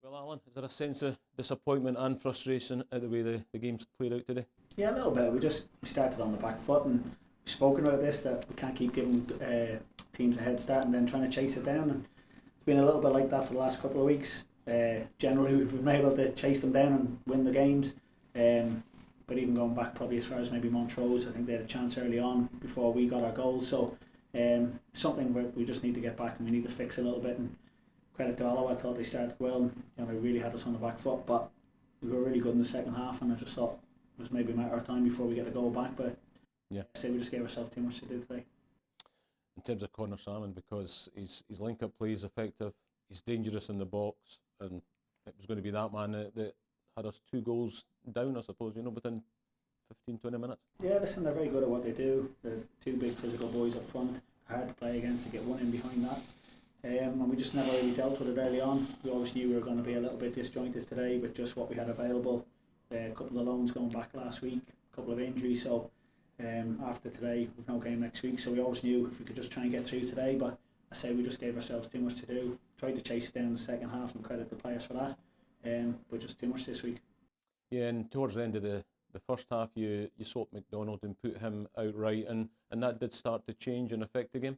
Well, Alan, is there a sense of disappointment and frustration at the way the game's played out today? Yeah, a little bit. We started on the back foot, and we've spoken about this, that we can't keep giving teams a head start and then trying to chase it down. And it's been a little bit like that for the last couple of weeks. Generally, we've been able to chase them down and win the games. But even going back probably as far as maybe Montrose, I think they had a chance early on before we got our goal. So something where we just need to get back and we need to fix a little bit. And credit to Alloa, I thought they started well. They really had us on the back foot, but we were really good in the second half, and I just thought it was maybe a matter of time before we get a goal back. But yeah, I say we just gave ourselves too much to do today. In terms of Connor Salmon, because his link-up play is effective, he's dangerous in the box, and it was going to be that man that had us 2 goals down, I suppose, within 15-20 minutes. Yeah, listen, they're very good at what they do. They're 2 big physical boys up front, hard to play against, to get one in behind that. And we just never really dealt with it early on. We always knew we were going to be a little bit disjointed today with just what we had available. A couple of loans going back last week, a couple of injuries, so after today we've no game next week, so we always knew if we could just try and get through today. But I say we just gave ourselves too much to do, tried to chase it down in the second half, and credit the players for that, but just too much this week. Yeah, and towards the end of the first half you swapped McDonald and put him out right, and that did start to change and affect the game.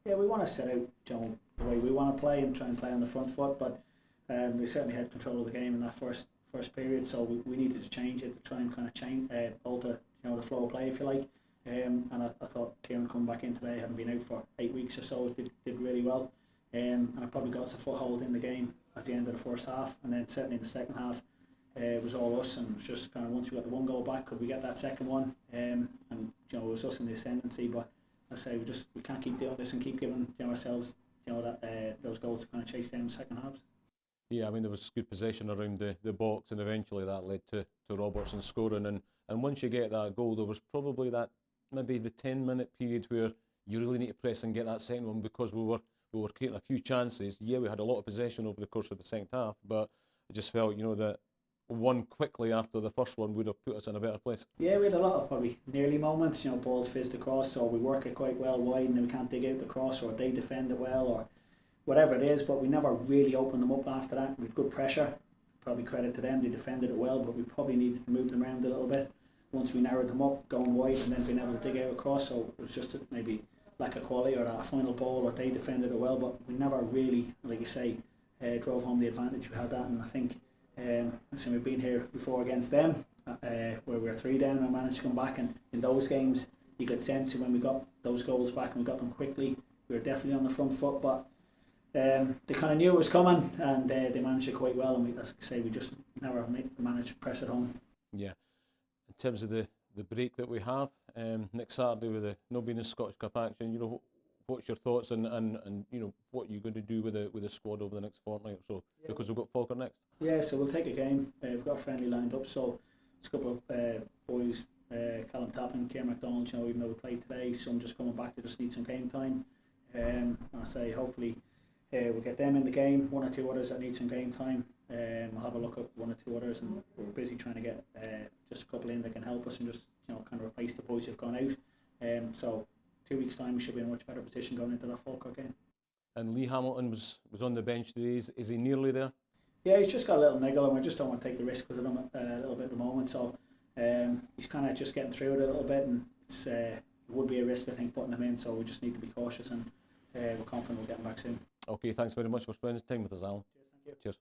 Yeah, we want to set out the way we want to play and try and play on the front foot, but we certainly had control of the game in that first period, so we needed to change it to try and kind of alter the flow of play, if you like. And I thought Kieran coming back in today, having been out for 8 weeks or so, did really well. And I probably got us a foothold in the game at the end of the first half, and then certainly in the second half it was all us, and it was just kind of once we got the 1 goal back, could we get that second one? And it was us in the ascendancy, but I say we can't keep doing this and keep giving ourselves those goals to kind of chase down the second halves. Yeah, I mean, there was good possession around the box, and eventually that led to Robertson scoring, and once you get that goal, there was probably that maybe the 10-minute period where you really need to press and get that second one, because we were creating a few chances. Yeah, we had a lot of possession over the course of the second half, but I just felt that one quickly after the first one would have put us in a better place. Yeah, we had a lot of probably nearly moments, balls fizzed across, so we work it quite well wide and then we can't dig out the cross, or they defend it well, or whatever it is, but we never really opened them up after that. We had good pressure, probably credit to them, they defended it well, but we probably needed to move them around a little bit once we narrowed them up, going wide and then being able to dig out across. So it was just maybe lack of quality, or that final ball, or they defended it well, but we never really, like you say, drove home the advantage. We had that, and I think so we've been here before against them, where we were 3 down and managed to come back, and in those games you could sense when we got those goals back and we got them quickly, we were definitely on the front foot, but they kind of knew it was coming, and they managed it quite well, and we just never managed to press it home. Yeah, in terms of the break that we have next Saturday with not being in Scottish Cup action, what's your thoughts and what you're going to do with the squad over the next fortnight or so? Yeah. Because we've got Falkirk next. Yeah, so we'll take a game. We've got a friendly lined up, so it's a couple of boys, Callum Tappan, Kieran MacDonald, even though we played today, some just coming back to just need some game time. And I say hopefully we'll get them in the game, 1 or 2 others that need some game time. We'll have a look at 1 or 2 others, and we're busy trying to get just a couple in that can help us and just kind of replace the boys who've gone out. So 2 weeks' time we should be in a much better position going into that Falkirk game. And Lee Hamilton was on the bench today. Is he nearly there? Yeah, he's just got a little niggle, and we just don't want to take the risk with him a little bit at the moment. So he's kind of just getting through it a little bit, and it would be a risk, I think, putting him in. So we just need to be cautious, and we're confident we'll get him back soon. Okay, thanks very much for spending time with us, Alan. Cheers, thank you. Cheers.